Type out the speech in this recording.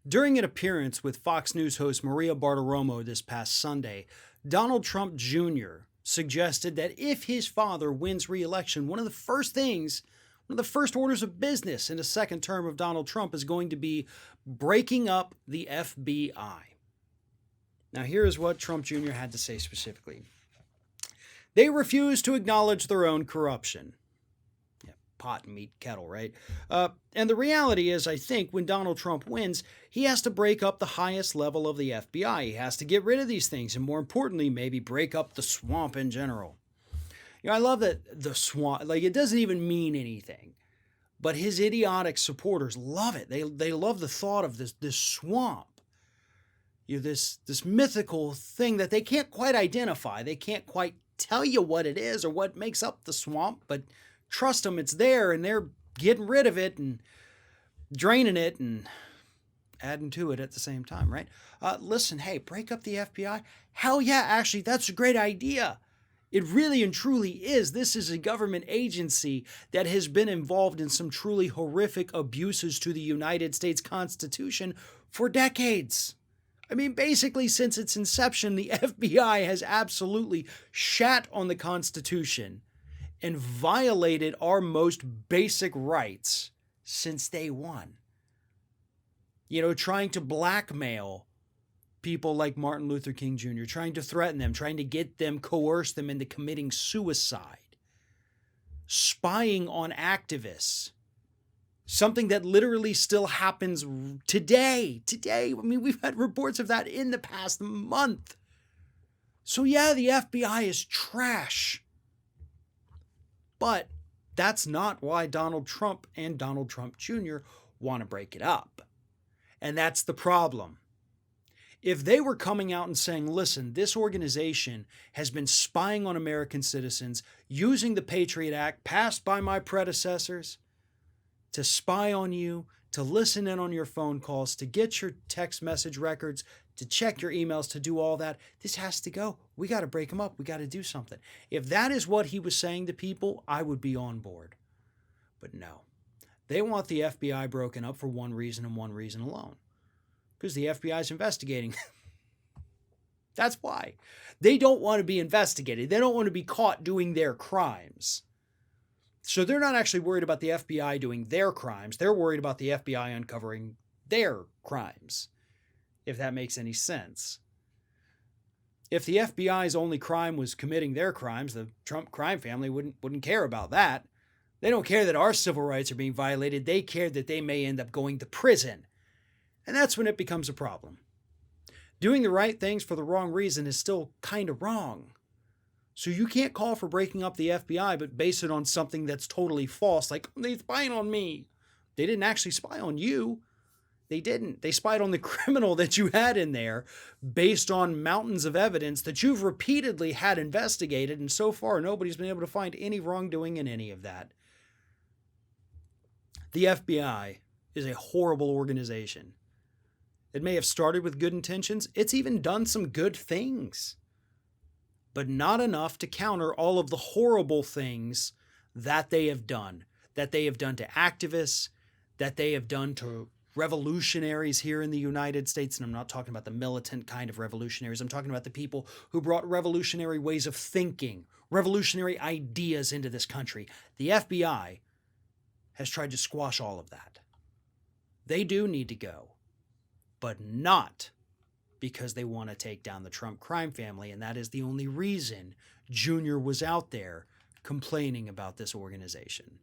During an appearance with Fox News host Maria Bartiromo this past Sunday, Donald Trump Jr. suggested that if his father wins re-election, one of the first orders of business in a second term of Donald Trump is going to be breaking up the FBI. Now, here is what Trump Jr. had to say specifically. They refuse to acknowledge their own corruption. Yeah, pot and meat kettle, right? And the reality is, I think, when Donald Trump wins, he has to break up the highest level of the FBI. He has to get rid of these things, and more importantly, maybe break up the swamp in general. I love that the swamp, it doesn't even mean anything. But his idiotic supporters love it. They love the thought of this swamp. This mythical thing that they can't quite identify. They can't quite tell you what it is or what makes up the swamp, but trust them, it's there, and they're getting rid of it and draining it and adding to it at the same time, right? Listen, hey, break up the FBI? Hell yeah, actually, that's a great idea. It really and truly is. This is a government agency that has been involved in some truly horrific abuses to the United States Constitution for decades. I mean, basically, since its inception, the FBI has absolutely shat on the Constitution and violated our most basic rights since day one. Trying to blackmail people like Martin Luther King Jr., trying to threaten them, trying to coerce them into committing suicide, spying on activists. Something that literally still happens today. I mean, we've had reports of that in the past month. So yeah, the FBI is trash. But that's not why Donald Trump and Donald Trump Jr. want to break it up. And that's the problem. If they were coming out and saying, listen, this organization has been spying on American citizens using the Patriot Act passed by my predecessors to spy on you, to listen in on your phone calls, to get your text message records, to check your emails, to do all that. This has to go. We got to break them up. We got to do something. If that is what he was saying to people, I would be on board. But no, they want the FBI broken up for one reason and one reason alone. Because the FBI is investigating. That's why. They don't want to be investigated. They don't want to be caught doing their crimes. So they're not actually worried about the FBI doing their crimes. They're worried about the FBI uncovering their crimes, if that makes any sense. If the FBI's only crime was committing their crimes, the Trump crime family wouldn't care about that. They don't care that our civil rights are being violated. They care that they may end up going to prison. And that's when it becomes a problem. Doing the right things for the wrong reason is still kind of wrong. So you can't call for breaking up the FBI, but base it on something that's totally false, like they spied on me. They didn't actually spy on you. They didn't. They spied on the criminal that you had in there based on mountains of evidence that you've repeatedly had investigated, and so far nobody's been able to find any wrongdoing in any of that. The FBI is a horrible organization. It may have started with good intentions. It's even done some good things, but not enough to counter all of the horrible things that they have done to activists, that they have done to revolutionaries here in the United States. And I'm not talking about the militant kind of revolutionaries. I'm talking about the people who brought revolutionary ways of thinking, revolutionary ideas into this country. The FBI has tried to squash all of that. They do need to go, but not because they want to take down the Trump crime family, and that is the only reason Junior was out there complaining about this organization.